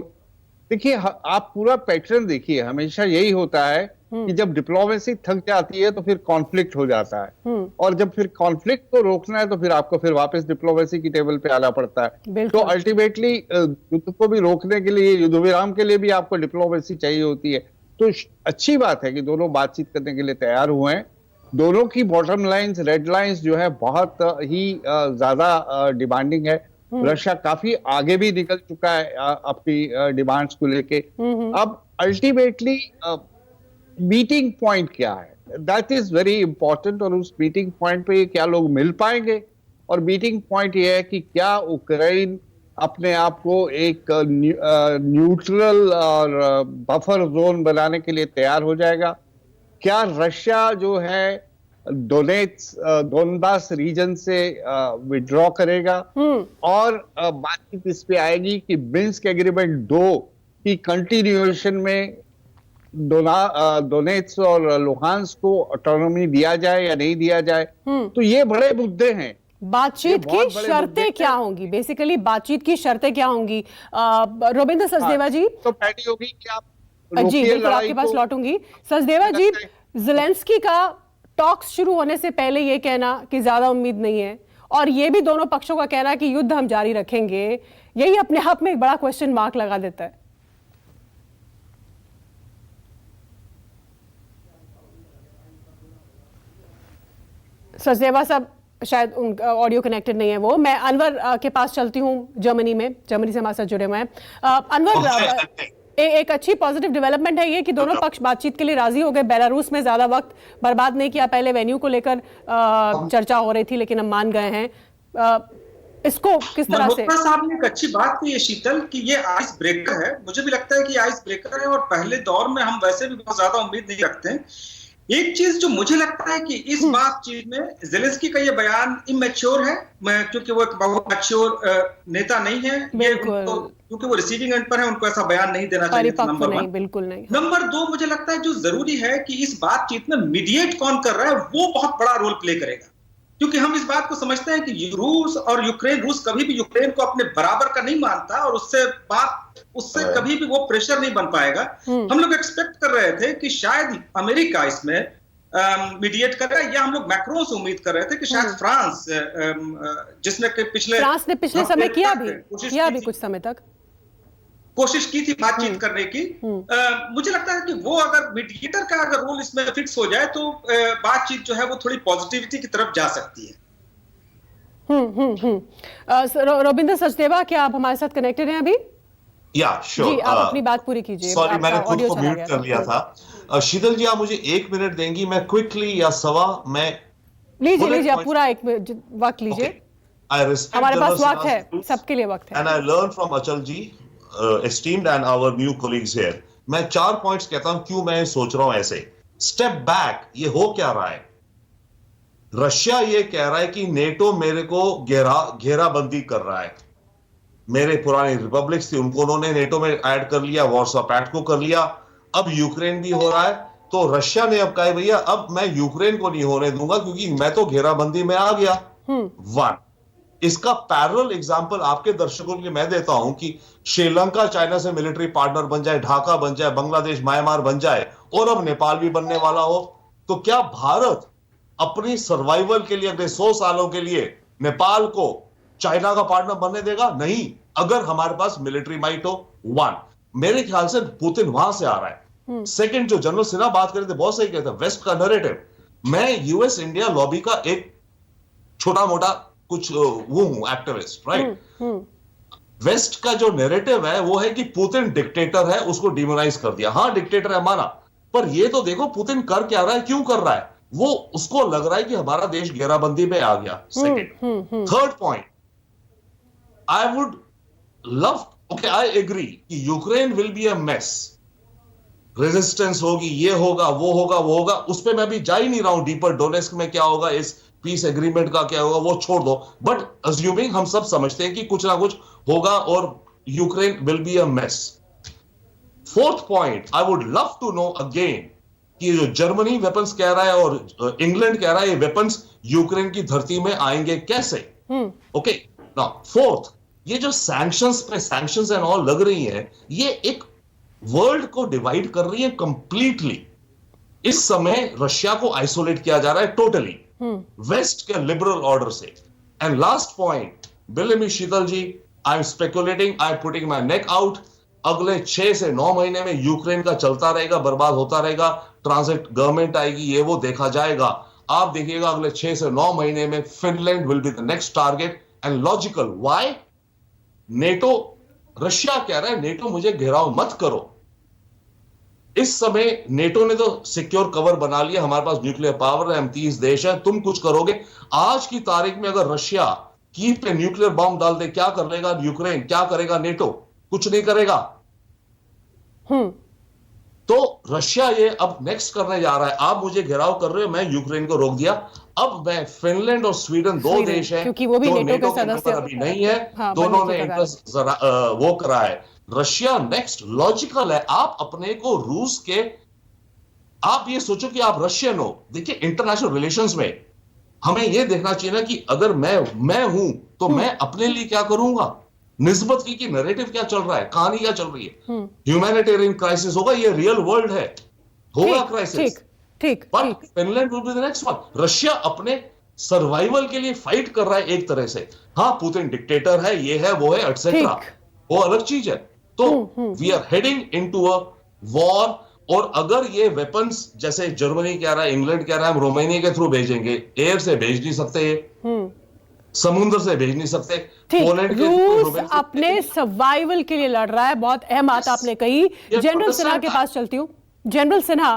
देखिए आप पूरा पैटर्न देखिए, हमेशा यही होता है कि जब डिप्लोमेसी थक जाती है तो फिर कॉन्फ्लिक्ट हो जाता है, और जब फिर कॉन्फ्लिक्ट को रोकना है तो फिर आपको फिर वापस डिप्लोमेसी की टेबल पे आना पड़ता है। तो अल्टीमेटली युद्ध को भी रोकने के लिए, युद्ध विराम के लिए भी आपको डिप्लोमेसी चाहिए होती है। तो अच्छी बात है कि दोनों बातचीत करने के लिए तैयार हुए हैं। दोनों की बॉटम लाइंस, रेड लाइंस जो है बहुत ही ज्यादा डिमांडिंग है। रशिया काफी आगे भी निकल चुका है अपनी डिमांड्स को लेके। अब अल्टीमेटली मीटिंग पॉइंट क्या है, दैट इज वेरी इंपॉर्टेंट, और उस मीटिंग पॉइंट पे क्या लोग मिल पाएंगे। और मीटिंग पॉइंट ये है कि क्या यूक्रेन अपने आप को एक न्यूट्रल और बफर जोन बनाने के लिए तैयार हो जाएगा, क्या रशिया जो है दोनबास रीजन से विड्रॉ करेगा, और बातचीत इस पे आएगी कि मिन्स्क एग्रीमेंट 2 की कंटिन्यूएशन में डोनेट्स और लुहांस्क को ऑटोनॉमी दिया जाए या नहीं दिया जाए। तो ये बड़े मुद्दे हैं। बातचीत की शर्तें क्या होंगी, बेसिकली बातचीत की शर्तें क्या होंगी? रोबिंदर सचदेवा जी, तो पहली होगी कि आप जी बिल्कुल आपके पास लौटूंगी। सचदेवा जी, ज़ेलेंस्की का टॉक्स शुरू होने से पहले ये कहना कि ज्यादा उम्मीद नहीं है, और ये भी दोनों पक्षों का कहना कि युद्ध हम जारी रखेंगे, यही अपने आप में एक बड़ा क्वेश्चन मार्क लगा देता है। सचदेवा साहब शायद उनका ऑडियो कनेक्टेड नहीं है वो। मैं अनवर के पास चलती हूँ, जर्मनी से हमारे साथ जुड़े हुए हैं। अनवर, एक अच्छी पॉजिटिव डेवलपमेंट है ये कि दोनों पक्ष बातचीत के लिए राजी हो गए। बेलारूस में ज्यादा वक्त बर्बाद नहीं किया, पहले वेन्यू को लेकर चर्चा हो रही थी लेकिन अब मान गए हैं। इसको किस तरह से? साहब ने एक अच्छी बात की है शीतल, कि ये आइस ब्रेकर है। मुझे भी लगता है कि आइस ब्रेकर है, और पहले दौर में हम वैसे भी बहुत ज्यादा उम्मीद नहीं रखते हैं। एक चीज जो मुझे लगता है कि इस बातचीत में ज़ेलेंस्की का ये बयान इमैच्योर है, क्योंकि वो एक बहुत मैच्योर नेता नहीं है, क्योंकि वो रिसीविंग एंड पर है, उनको ऐसा बयान नहीं देना चाहिए। नंबर 1, बिल्कुल नहीं। नंबर 2, मुझे लगता है जो जरूरी है कि इस बातचीत में मीडिएट कौन कर रहा है, वो बहुत बड़ा रोल प्ले करेगा। क्योंकि हम इस बात को समझते हैं कि रूस कभी भी यूक्रेन को अपने बराबर का नहीं मानता, और उससे कभी भी वो प्रेशर नहीं बन पाएगा। हम लोग एक्सपेक्ट कर रहे थे कि शायद अमेरिका इसमें मीडिएट कर रहा है, या हम लोग मैक्रोन से उम्मीद कर रहे थे कि शायद फ्रांस, जिसने फ्रांस ने पिछले समय किया भी कुछ समय तक कोशिश की थी बातचीत करने की। मुझे लगता है कि वो अगर मीडिएटर का अगर रोल इसमें फिक्स हो जाए तो बातचीत जो है वो थोड़ी पॉजिटिविटी की तरफ जा सकती है। रोबिंदर सचदेवा, क्या आप हमारे साथ कनेक्टेड हैं अभी? या श्योर, जी, आप अपनी बात पूरी कीजिए। सॉरी, मैंने खुद को म्यूट कर लिया था। शीतल जी, आप मुझे 1 मिनट देंगी? मैं क्विकली या सवा मैं लीजिए आप पूरा 1 वक्त लीजिए। हमारे पास वक्त है, सबके लिए वक्त है। एंड आई लर्न फ्रॉम अचल जी, esteemed and our new colleagues here. मैं 4 पॉइंट्स कहता हूं क्यों मैं सोच रहा हूं ऐसे। स्टेप बैक, ये हो क्या रहा है? रशिया ये कह रहा है कि नेटो मेरे को घेराबंदी कर रहा है। मेरे पुराने रिपब्लिक्स थी, उनको उन्होंने नेटो में ऐड कर लिया, वॉर्सो पैक्ट को कर लिया, अब यूक्रेन भी हो रहा है। तो रशिया ने अब कहा भैया अब मैं यूक्रेन को नहीं होने दूंगा, क्योंकि मैं तो घेराबंदी में आ गया। 1, इसका पैरेलल एग्जांपल आपके दर्शकों के लिए मैं देता हूं कि श्रीलंका चाइना से मिलिट्री पार्टनर बन जाए, ढाका बन जाए, बांग्लादेश म्यांमार बन जाए, और अब नेपाल भी बनने वाला हो, तो क्या भारत अपनी सर्वाइवल के लिए अगले 100 सालों के लिए नेपाल को चाइना का पार्टनर बनने देगा? नहीं, अगर हमारे पास मिलिट्री माइट हो। 1, मेरे ख्याल से पुतिन वहां से आ रहा है। सेकंड, जो जनरल सिन्हा बात कर रहे थे, बहुत सही कहते हैं, वेस्ट का नैरेटिव। मैं यूएस इंडिया लॉबी का एक छोटा मोटा कुछ वो हूं, एक्टिविस्ट, राइट। वेस्ट का जो नैरेटिव है वो है कि पुतिन डिक्टेटर है, उसको डिमोनाइज कर दिया। हाँ, डिक्टेटर है माना, पर ये तो देखो पुतिन कर क्या रहा है, क्यों कर रहा है। वो उसको लग रहा है कि हमारा देश घेराबंदी में आ गया। Second, third point, I would love, okay I agree कि Ukraine will be a mess, resistance होगी, ये होगा, वो होगा, वो होगा, उस पर मैं भी जा ही नहीं रहा हूं डीपर। डोनेस्क में क्या होगा, इस पीस एग्रीमेंट का क्या होगा, वो छोड़ दो। बट अज्यूमिंग, हम सब समझते हैं कि कुछ ना कुछ होगा और Ukraine will be a mess. Fourth point, I would love to know again कि जो जर्मनी वेपन्स कह रहा है और इंग्लैंड कह रहा है, ये वेपन्स यूक्रेन की धरती में आएंगे कैसे? ओके, नाउ फोर्थ, ये जो सैंक्शंस एंड ऑल लग रही है, ये एक वर्ल्ड को डिवाइड कर रही है कंप्लीटली। इस समय रशिया को आइसोलेट किया जा रहा है टोटली वेस्ट के लिबरल ऑर्डर से। And last point, believe me Sheetal ji, I am speculating, I am putting my neck out, अगले 6 से 9 महीने में यूक्रेन का चलता रहेगा, बर्बाद होता रहेगा, ट्रांजिट गवर्नमेंट आएगी, ये वो देखा जाएगा। आप देखिएगा अगले 6 से 9 महीने में Finland will be the next target. And logical, why? NATO, Russia कह रहा है नेटो मुझे घेराव मत करो। इस समय नेटो ने तो सिक्योर कवर बना लिया, हमारे पास न्यूक्लियर पावर है, हम 30 देश है, तुम कुछ करोगे? आज की तारीख में अगर रशिया कीव पे न्यूक्लियर बॉम्ब डाल दे, क्या करेगा यूक्रेन, क्या करेगा नेटो? कुछ नहीं करेगा। तो रशिया ये अब नेक्स्ट करने जा रहा है, आप मुझे घेराव कर रहे हो, मैं यूक्रेन को रोक दिया, अब मैं फिनलैंड और स्वीडन 2 देश हैं क्योंकि वो भी जो नेटो के सदस्य अभी नहीं है, हाँ, दोनों ने इंटरेस्ट वो करा है। रशिया नेक्स्ट लॉजिकल है। आप अपने को रूस के, आप ये सोचो कि आप रशियन हो। देखिए इंटरनेशनल रिलेशंस में हमें ये देखना चाहिए ना कि अगर मैं हूं तो मैं अपने लिए क्या करूंगा, निस्बत की कि नैरेटिव क्या चल रहा है, कहानी क्या चल रही है। ह्यूमैनिटेरियन क्राइसिस होगा, ये रियल वर्ल्ड है, होगा क्राइसिस, ठीक। But Finland will be the next one. Russia अपने सर्वाइवल के लिए फाइट कर रहा है एक तरह से। हाँ, पुतिन डिक्टेटर है, ये है वो है एटसेट्रा, वो अलग चीज है। तो we are heading into a war. और अगर ये वेपन्स जैसे जर्मनी कह रहा है, इंग्लैंड कह रहा है हम रोमानिया के थ्रू भेजेंगे, एयर से भेज नहीं सकते, समुद्र से भेज नहीं सकते, पोलैंड के रूस अपने सर्वाइवल के लिए लड़ रहा है। बहुत अहम बात आपने कही। जनरल सिन्हा के पास चलती हूँ। जनरल सिन्हा,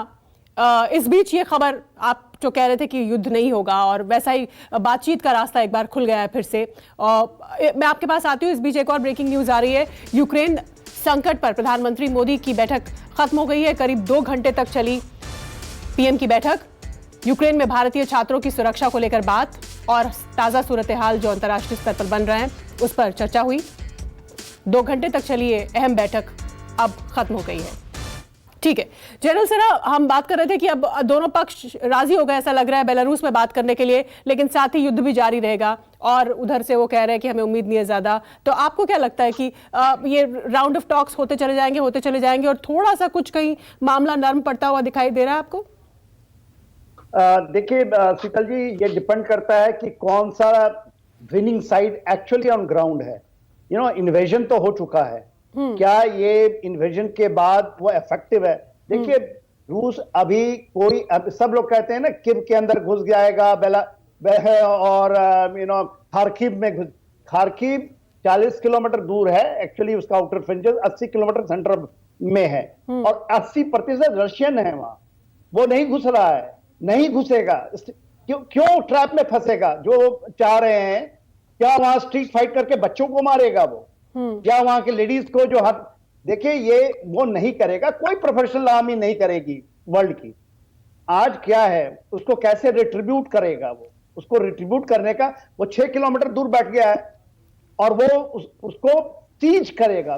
इस बीच ये खबर आप जो कह रहे थे कि युद्ध नहीं होगा और वैसा ही बातचीत का रास्ता एक बार खुल गया है फिर से, मैं आपके पास आती हूँ। इस बीच एक और ब्रेकिंग न्यूज आ रही है। यूक्रेन संकट पर प्रधानमंत्री मोदी की बैठक खत्म हो गई है। करीब 2 घंटे तक चली पीएम की बैठक। यूक्रेन में भारतीय छात्रों की सुरक्षा को लेकर बात और ताजा सूरत हाल जो अंतर्राष्ट्रीय स्तर पर बन रहे हैं उस पर चर्चा हुई। 2 घंटे तक चली ये अहम बैठक अब खत्म हो गई है। ठीक है जनरल सिन्हा, हम बात कर रहे थे कि अब दोनों पक्ष राजी हो गए, ऐसा लग रहा है बेलारूस में बात करने के लिए, लेकिन साथ ही युद्ध भी जारी रहेगा और उधर से वो कह रहे हैं कि हमें उम्मीद नहीं है ज्यादा। तो आपको क्या लगता है कि ये राउंड ऑफ टॉक्स होते चले जाएंगे और थोड़ा सा कुछ कहीं मामला नर्म पड़ता हुआ दिखाई दे रहा है आपको? देखिए शीतल जी, ये डिपेंड करता है कि कौन सा winning side actually on ground है। इन्वेजन तो हो चुका है, क्या ये इन्वेजन के बाद वो इफेक्टिव है? देखिए रूस अभी सब लोग कहते हैं ना किव के अंदर घुस जाएगा और खार्किव में खार्किव 40 किलोमीटर दूर है, एक्चुअली उसका आउटर फ्रिंजेस 80 किलोमीटर सेंटर में है और 80% रशियन है वहां। वो नहीं घुस रहा है, नहीं घुसेगा। क्यों ट्रैप में फंसेगा? जो चाह रहे हैं क्या वहां स्ट्रीट फाइट करके बच्चों को मारेगा वो, या वहां के लेडीज को जो हाथ, देखिए ये वो नहीं करेगा। कोई प्रोफेशनल आर्मी नहीं करेगी वर्ल्ड की। आज क्या है, उसको कैसे रिट्रीब्यूट करेगा वो? उसको रिट्रीब्यूट करने का वो 6 किलोमीटर दूर बैठ गया है और वो उसको सीज करेगा।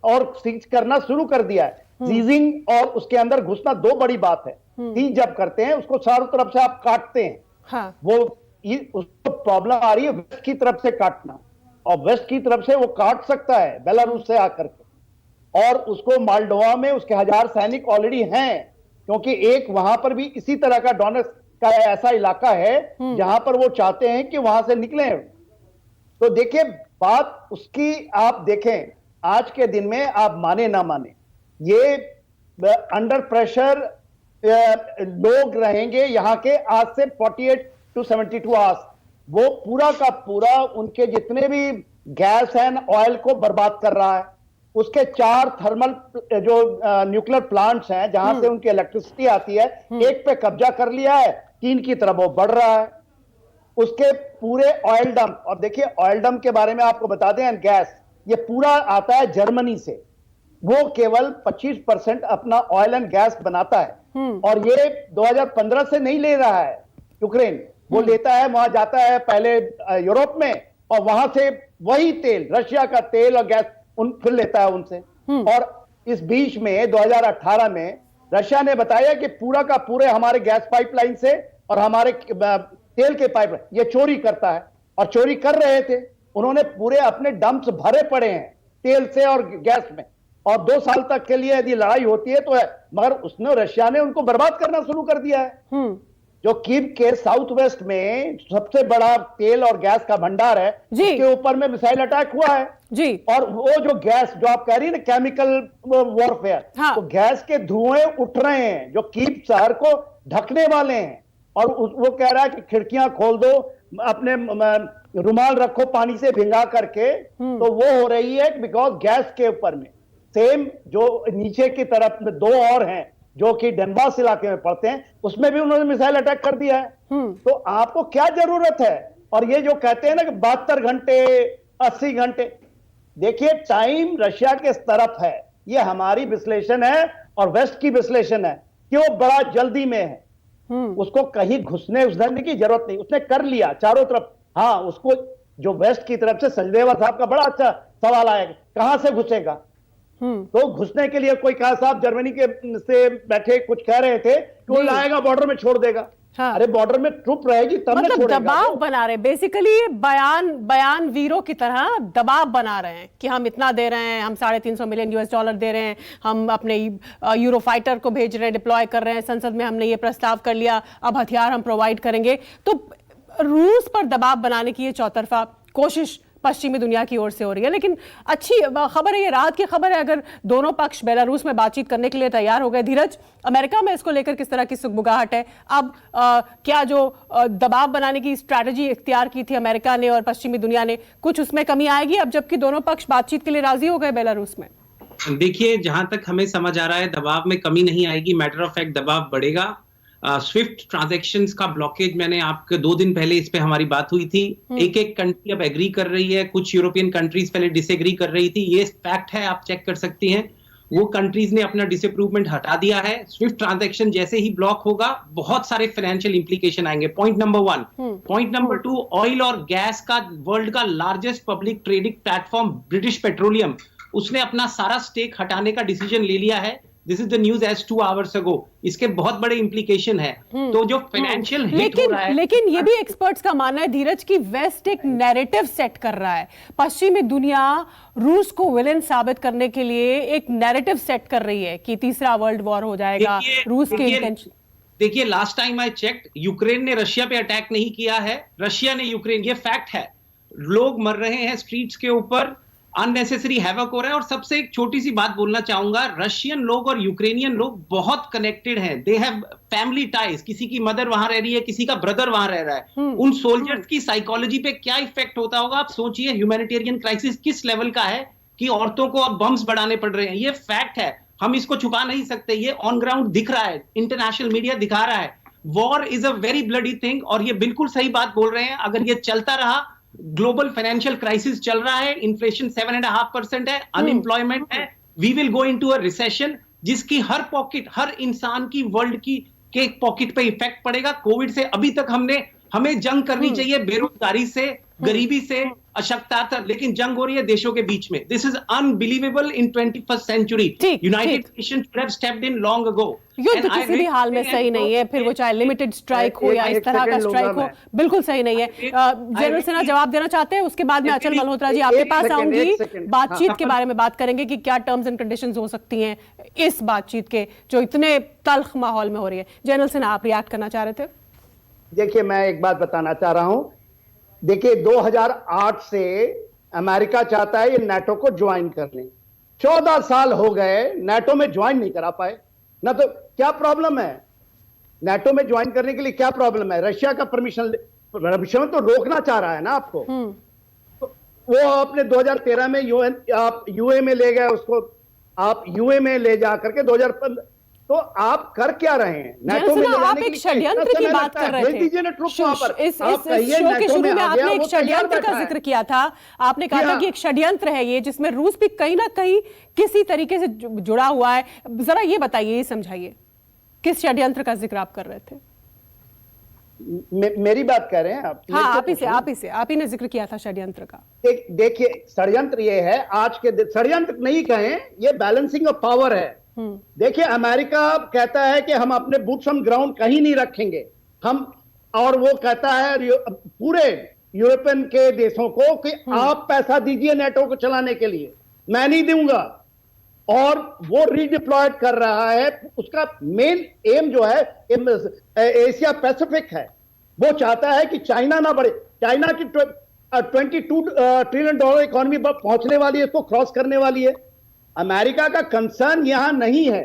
और सीज करना शुरू कर दिया है। सीजिंग और उसके अंदर घुसना 2 बड़ी बात है। सीज जब करते हैं उसको चारों तरफ से आप काटते हैं, हाँ। वो उसको प्रॉब्लम आ रही है वेस्ट की तरफ से काटना, और वेस्ट की तरफ से वो काट सकता है बेलारूस से आकर के। और उसको माल्डोवा में उसके 1000 सैनिक ऑलरेडी हैं, क्योंकि एक वहां पर भी इसी तरह का डोनेट्स्क का ऐसा इलाका है जहां पर वो चाहते हैं कि वहां से निकले। तो देखिए बात उसकी, आप देखें आज के दिन में, आप माने ना माने, ये अंडर प्रेशर लोग रहेंगे यहाँ के आज से 48 to 72 आवर्स। वो पूरा का पूरा उनके जितने भी गैस एंड ऑयल को बर्बाद कर रहा है। उसके 4 थर्मल जो न्यूक्लियर प्लांट्स हैं जहां से उनकी इलेक्ट्रिसिटी आती है, एक पे कब्जा कर लिया है, 3 की तरफ वो बढ़ रहा है। उसके पूरे ऑयल डंप, और देखिए ऑयल डंप के बारे में आपको बता दें, एंड गैस, ये पूरा आता है जर्मनी से। वो केवल 25% अपना ऑयल एंड गैस बनाता है और ये 2015 से नहीं ले रहा है यूक्रेन। वो लेता है, वहां जाता है पहले यूरोप में और वहां से वही तेल, रशिया का तेल और गैस फिर लेता है उनसे। और इस बीच में 2018 में रशिया ने बताया कि पूरा का पूरे हमारे गैस पाइपलाइन से और हमारे तेल के पाइपलाइन ये चोरी करता है, और चोरी कर रहे थे। उन्होंने पूरे अपने डंप्स भरे पड़े हैं तेल से और गैस में। और 2 साल तक के लिए यदि लड़ाई होती है तो है, मगर उसने रशिया ने उनको बर्बाद करना शुरू कर दिया है। जो कीव के साउथ वेस्ट में सबसे बड़ा तेल और गैस का भंडार है, उसके ऊपर में मिसाइल अटैक हुआ है जी। और वो जो गैस जो आप कह रही है ना केमिकल वॉरफेयर, तो गैस के धुएं उठ रहे हैं जो कीव शहर को ढकने वाले हैं, और वो कह रहा है कि खिड़कियां खोल दो, अपने रुमाल रखो पानी से भिंगा करके, तो वो हो रही है बिकॉज गैस के ऊपर में। सेम जो नीचे की तरफ में 2 और हैं जो कि डनबास इलाके में पड़ते हैं, उसमें भी उन्होंने मिसाइल अटैक कर दिया है। तो आपको क्या जरूरत है? और ये जो कहते हैं ना कि 72 घंटे 80 घंटे, देखिए टाइम रशिया के तरफ है, ये हमारी विश्लेषण है और वेस्ट की विश्लेषण है कि वो बड़ा जल्दी में है। उसको कहीं घुसने उधरने की जरूरत नहीं, उसने कर लिया चारों तरफ। हाँ, उसको जो वेस्ट की तरफ से सचदेवा साहब का बड़ा अच्छा सवाल आया, कहां से घुसेगा? तो घुसने के लिए कोई कहा साहब जर्मनी के से बैठे कुछ कह रहे थे कि वो लाएगा बॉर्डर में छोड़ देगा। हाँ। अरे बॉर्डर में ट्रुप रहेगी तब मतलब छोड़ेगा। दबाव बना रहे, बेसिकली बयान वीरों की तरह दबाव बना रहे हैं कि हम इतना दे रहे हैं, हम $350 मिलियन US दे रहे हैं, हम अपने यूरो फाइटर को भेज रहे हैं, डिप्लॉय कर रहे हैं, संसद में हमने ये प्रस्ताव कर लिया, अब हथियार हम प्रोवाइड करेंगे। तो रूस पर दबाव बनाने की ये चौतरफा कोशिश पश्चिमी दुनिया की ओर से हो रही है। लेकिन अच्छी खबर है, ये राहत की खबर है अगर दोनों पक्ष बेलारूस में बातचीत करने के लिए तैयार हो गए। धीरज, अमेरिका में इसको लेकर किस तरह की सुगबुगाहट है? अब क्या जो दबाव बनाने की स्ट्रैटेजी इख्तियार की थी अमेरिका ने और पश्चिमी दुनिया ने, कुछ उसमें कमी आएगी अब जबकि दोनों पक्ष बातचीत के लिए राजी हो गए बेलारूस में? देखिए, जहां तक हमें समझ आ रहा है दबाव में कमी नहीं आएगी, मैटर ऑफ फैक्ट दबाव बढ़ेगा। स्विफ्ट ट्रांजैक्शंस का ब्लॉकेज, मैंने आपके 2 दिन पहले इस पे हमारी बात हुई थी, एक कंट्री अब एग्री कर रही है, कुछ यूरोपियन कंट्रीज पहले डिसएग्री कर रही थी, ये फैक्ट है, आप चेक कर सकती हैं। वो कंट्रीज ने अपना डिसअप्रूवमेंट हटा दिया है। स्विफ्ट ट्रांजैक्शन जैसे ही ब्लॉक होगा बहुत सारे फाइनेंशियल इंप्लीकेशन आएंगे, point number 1। Point number 2, oil और गैस का वर्ल्ड का largest public trading platform British petroleum, उसने अपना सारा स्टेक हटाने का डिसीजन ले लिया है। This is the news as 2 hours ago. इसके बहुत बड़े इंप्लीकेशन है। तो जो फाइनेंशियल हिट हो रहा है, लेकिन ये भी एक्सपर्ट्स का मानना है धीरज की वेस्ट एक नैरेटिव सेट कर रहा है, पश्चिमी दुनिया रूस को विलेन साबित करने के लिए एक नैरेटिव सेट कर रही है कि तीसरा वर्ल्ड वॉर हो जाएगा। रूस के इंटेंशन, देखिए last time I checked, Ukraine ने रशिया पे अटैक नहीं किया है, रशिया ने यूक्रेन, ये फैक्ट है। लोग मर रहे हैं स्ट्रीट्स के ऊपर, अननेसेसरी हैवक हो रहा है। और सबसे एक छोटी सी बात बोलना चाहूंगा, रशियन लोग और यूक्रेनियन लोग बहुत कनेक्टेड हैं, दे हैव फैमिली टाइज, किसी की मदर वहां रह रही है, किसी का ब्रदर वहां रह रहा है। उन सोल्जर्स की साइकोलॉजी पे क्या इफेक्ट होता होगा आप सोचिए। ह्यूमैनिटेरियन क्राइसिस किस लेवल का है कि औरतों को अब बम्स बढ़ाने पड़ रहे हैं, ये फैक्ट है, हम इसको छुपा नहीं सकते, ये ऑन ग्राउंड दिख रहा है, इंटरनेशनल मीडिया दिखा रहा है। War is a very bloody thing, और ये बिल्कुल सही बात बोल रहे हैं। अगर ये चलता रहा, ग्लोबल फाइनेंशियल क्राइसिस चल रहा है, इन्फ्लेशन 7.5% है, अनएम्प्लॉयमेंट है, we will go into a recession जिसकी हर पॉकेट, हर इंसान की, वर्ल्ड की के पॉकेट पे इफेक्ट पड़ेगा। कोविड से अभी तक हमें जंग करनी चाहिए बेरोजगारी से, गरीबी से, अशक्तता, लेकिन जंग हो रही है देशों के बीच में। This is unbelievable in 21st century. United Nations should have stepped in long ago. युद्ध किसी भी हाल में सही नहीं है, फिर वो चाहे लिमिटेड स्ट्राइक हो या इस तरह का स्ट्राइक हो, बिल्कुल सही नहीं है। जनरल सिन्हा जवाब देना चाहते हैं, उसके बाद में अचल मल्होत्रा जी आपके पास आऊंगी, बातचीत के बारे में बात करेंगे कि क्या टर्म्स एंड कंडीशंस हो सकती हैं इस बातचीत के जो इतने तल्ख माहौल में हो रही है। जनरल सिन्हा, आप रिएक्ट करना चाह रहे थे? देखिए, मैं एक बात बताना चाह रहा हूं। देखिए, 2008 से अमेरिका चाहता है ये नाटो को ज्वाइन कर लें। 14 साल हो गए नाटो में ज्वाइन नहीं करा पाए ना। तो क्या प्रॉब्लम है नाटो में ज्वाइन करने के लिए? क्या प्रॉब्लम है? रशिया का परमिशन तो रोकना चाह रहा है ना आपको। तो वो अपने 2013 में आप यूए में ले गए उसको, आप यूए में ले जा करके 2015, तो आप कर क्या रहे हैं? नाटो में आप एक षड्यंत्र की बात कर रहे थे। इस शो के शुरू में आपने एक षड्यंत्र का जिक्र किया था। आपने कहा था कि एक षड्यंत्र है ये, जिसमें रूस भी कहीं ना कहीं किसी तरीके से जुड़ा हुआ है। जरा ये बताइए, ये समझाइए, किस षड्यंत्र का जिक्र आप कर रहे थे? मेरी बात कर रहे हैं आप? हाँ, आप ही ने जिक्र किया था षड्यंत्र का। देखिए, षड्यंत्र ये है, आज के षड्यंत्र नहीं कहें, ये बैलेंसिंग ऑफ पावर है। देखिए, अमेरिका कहता है कि हम अपने बूट्स ऑन ग्राउंड कहीं नहीं रखेंगे हम, और वो कहता है पूरे यूरोपियन के देशों को कि आप पैसा दीजिए नाटो को चलाने के लिए, मैं नहीं दूंगा। और वो रीडिप्लॉयड कर रहा है। उसका मेन एम जो है एशिया पैसिफिक है। वो चाहता है कि चाइना ना बढ़े। चाइना की 22 ट्रिलियन डॉलर इकोनॉमी पहुंचने वाली है, इसको क्रॉस करने वाली है। अमेरिका का कंसर्न यहां नहीं है,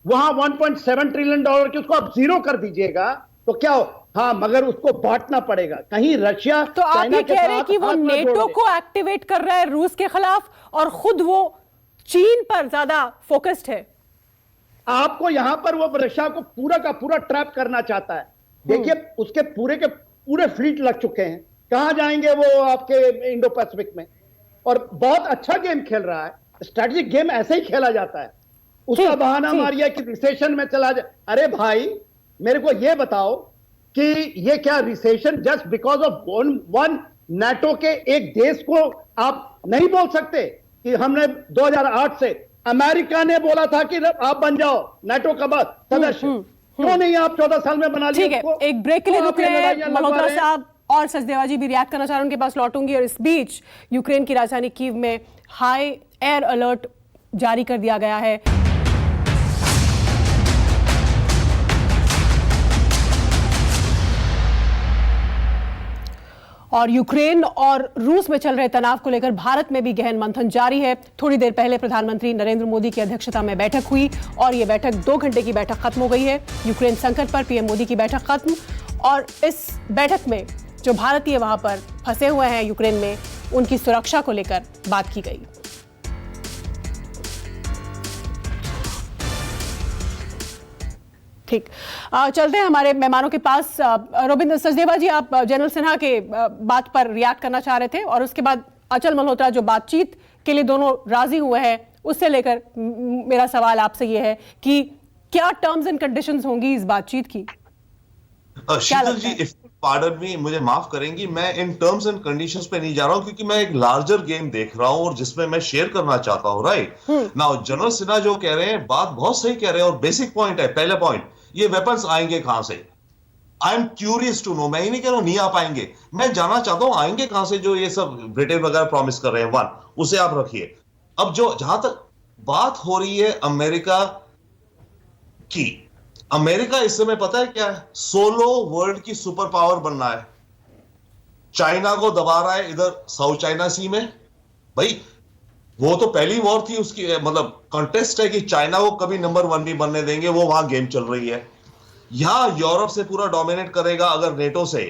वहां 1.7 ट्रिलियन डॉलर की उसको आप जीरो कर दीजिएगा तो क्या हो, हाँ, मगर उसको बांटना पड़ेगा। कहीं रशिया तो आप ये कह रहे हैं कि वो नेटो को एक्टिवेट कर रहा है रूस के खिलाफ और खुद वो चीन पर ज्यादा फोकस्ड है। आपको यहां पर वो रशिया को पूरा का पूरा ट्रैप करना चाहता है। देखिए उसके पूरे के पूरे फ्लीट लग चुके हैं, कहां जाएंगे वो आपके इंडो पैसिफिक में। और बहुत अच्छा गेम खेल रहा है। स्ट्रेटेजिक गेम ऐसे ही खेला जाता है। उसका बहाना मारिया कि रिसेशन में चला जाए। अरे भाई मेरे को ये बताओ कि ये क्या recession just because of one NATO के एक देश को आप नहीं बोल सकते कि हमने 2008 से अमेरिका ने बोला था कि आप बन जाओ नाटो का सदस्य, क्यों नहीं आप 14 साल में बना लिया? ठीक है, एक ब्रेक के लिए रुक रहे हैं मल्होत्रा साहब और सचदेवा जी भी रिएक्ट करना चाह रहे हैं, उनके पास लौटूंगी। और इस बीच यूक्रेन की राजधानी कीव में हाई एयर अलर्ट जारी कर दिया गया है। और यूक्रेन और रूस में चल रहे तनाव को लेकर भारत में भी गहन मंथन जारी है। थोड़ी देर पहले प्रधानमंत्री नरेंद्र मोदी की अध्यक्षता में बैठक हुई और ये बैठक 2 घंटे की बैठक खत्म हो गई है। यूक्रेन संकट पर पीएम मोदी की बैठक खत्म और इस बैठक में जो भारतीय वहां पर फंसे हुए हैं यूक्रेन में, उनकी सुरक्षा को लेकर बात की गई। ठीक, चलते हैं हमारे मेहमानों के पास। रोबिंदर सचदेवा जी, आप जनरल सिन्हा के बात पर रिएक्ट करना चाह रहे थे और उसके बाद अचल मल्होत्रा जो बातचीत के लिए दोनों राजी हुए हैं, उससे लेकर मेरा सवाल आपसे ये है कि क्या टर्म्स एंड कंडीशंस होंगी इस बातचीत की? शीतल जी, इफ पार्डन मी, मुझे माफ करेंगी, मैं इन टर्म्स एंड कंडीशंस पे नहीं जा रहा हूं क्योंकि मैं एक लार्जर गेम देख रहा हूं और जिसमें मैं शेयर करना चाहता हूं। राइट नाउ जनरल सिन्हा जो कह रहे हैं बात बहुत सही कह रहे हैं और बेसिक पॉइंट है। पहले पॉइंट, ये वेपन्स आएंगे कहां से? I am curious to know. मैं ही नहीं कह रहा हूं नहीं आ पाएंगे, मैं जानना चाहता हूं आएंगे कहां से जो ये सब ब्रिटेन वगैरह प्रॉमिस कर रहे हैं। वन, उसे आप रखिए। अब जो जहां तक बात हो रही है अमेरिका की, अमेरिका इस समय पता है क्या है? सोलो वर्ल्ड की सुपर पावर बनना है। चाइना को दबा रहा है इधर साउथ चाइना सी में। भाई वो तो पहली वॉर थी उसकी, मतलब कंटेस्ट है कि चाइना को कभी नंबर 1 नहीं बनने देंगे, वो वहां गेम चल रही है। यहां यूरोप से पूरा डोमिनेट करेगा अगर नेटो से,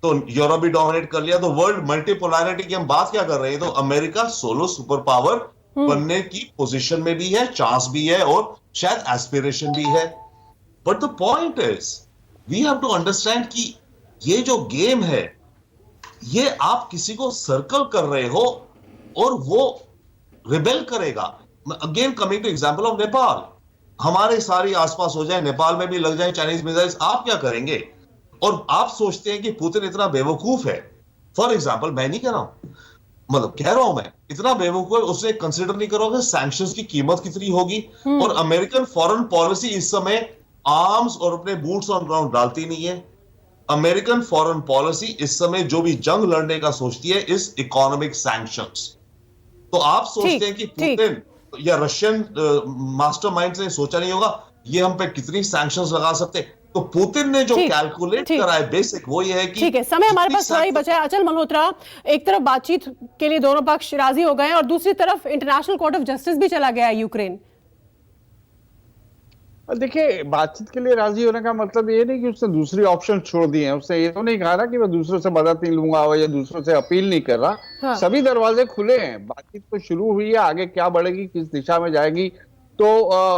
तो यूरोप भी डोमिनेट कर लिया तो वर्ल्ड मल्टीपोलैरिटी की हम बात क्या कर रहे हैं? तो अमेरिका सोलो सुपर पावर बनने की पोजीशन में भी है, चांस भी है और शायद एस्पिरेशन भी है। But the point is we have to understand कि ये जो गेम है, ये आप किसी को सर्कल कर रहे हो और वो रिबेल करेगा। Again coming two example of Nepal, हमारे सारी आसपास हो जाए, नेपाल में भी लग जाए चाइनीज मिसाइल्स, आप क्या करेंगे? और आप सोचते हैं कि पुतिन इतना बेवकूफ है। फॉर एग्जांपल, मैं नहीं कह रहा हूं, मतलब कह रहा हूं मैं, इतना बेवकूफ है, उसने कंसिडर नहीं करोगे सैंक्शंस की कीमत कितनी होगी। और अमेरिकन फॉरेन पॉलिसी इस समय आर्म्स और अपने बूट्स ऑन ग्राउंड डालती नहीं है। अमेरिकन फॉरेन पॉलिसी इस समय जो भी जंग लड़ने का सोचती है इस इकोनॉमिक सैंक्शंस। तो आप सोचते हैं कि पुतिन या रशियन मास्टरमाइंड्स ने सोचा नहीं होगा ये हम पे कितनी सैंक्शंस लगा सकते। तो पुतिन ने जो कैलकुलेट करा है बेसिक वो ये है कि ठीक है, समय हमारे पास थोड़ा ही बचा है। अचल मल्होत्रा, एक तरफ बातचीत के लिए दोनों पक्ष राजी हो गए हैं और दूसरी तरफ इंटरनेशनल कोर्ट ऑफ जस्टिस भी चला गया है यूक्रेन। देखिए, बातचीत के लिए राजी होने का मतलब ये नहीं कि उसने दूसरी ऑप्शन छोड़ दिए हैं। उसने ये तो नहीं कहा ना कि मैं दूसरों से मदद नहीं लूंगा या दूसरों से अपील नहीं कर रहा। हाँ। सभी दरवाजे खुले हैं, बातचीत तो शुरू हुई है, आगे क्या बढ़ेगी, किस दिशा में जाएगी तो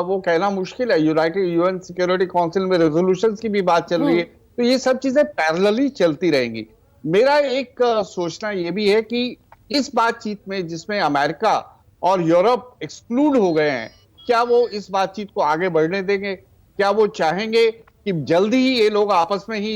वो कहना मुश्किल है। यूएन सिक्योरिटी काउंसिल में रेजोल्यूशंस की भी बात चल रही है, तो ये सब चीजें पैरेलली चलती रहेंगी। मेरा एक सोचना ये भी है कि इस बातचीत में जिसमें अमेरिका और यूरोप एक्सक्लूड हो गए हैं, क्या वो इस बातचीत को आगे बढ़ने देंगे? क्या वो चाहेंगे कि जल्दी ही ये लोग आपस में ही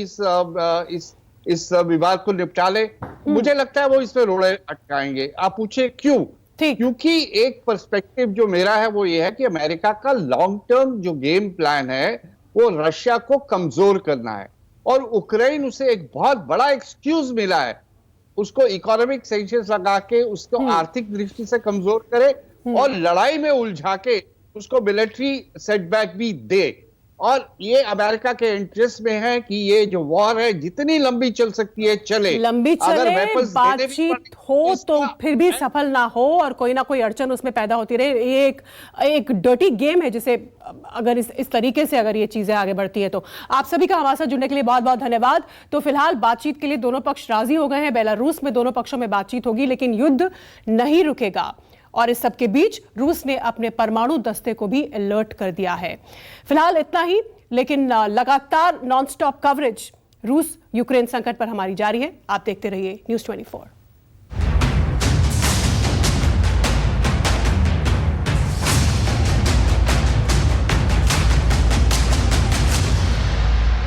इस विवाद को निपटा ले? मुझे लगता है वो इसमें रोड़े अटकाएंगे। आप पूछे क्यों? क्योंकि एक पर्सपेक्टिव जो मेरा है वो ये है कि अमेरिका का लॉन्ग टर्म जो गेम प्लान है वो रशिया को कमजोर करना है और यूक्रेन उसे एक बहुत बड़ा एक्सक्यूज मिला है, उसको इकोनॉमिक सैंक्शंस लगा के उसको आर्थिक दृष्टि से कमजोर करे और लड़ाई में उलझा के उसको मिलिट्री सेटबैक भी दे। और ये अमेरिका के इंटरेस्ट में है कि ये जो वॉर है जितनी लंबी चल सकती है चले, लंबी अगर चले, weapons देने भी बातचीत पड़े, हो तो इसका- फिर भी सफल ना हो और कोई ना कोई अड़चन उसमें पैदा होती रहे। ये एक डर्टी गेम है जिसे अगर इस तरीके से अगर ये चीजें आगे बढ़ती है तो। आप सभी का हमारे साथ जुड़ने के लिए बहुत बहुत धन्यवाद। तो फिलहाल बातचीत के लिए दोनों पक्ष राजी हो गए हैं। बेलारूस में दोनों पक्षों में बातचीत होगी, लेकिन युद्ध नहीं रुकेगा। और इस सब के बीच रूस ने अपने परमाणु दस्ते को भी अलर्ट कर दिया है। फिलहाल इतना ही, लेकिन लगातार नॉनस्टॉप कवरेज रूस यूक्रेन संकट पर हमारी जारी है। आप देखते रहिए News 24।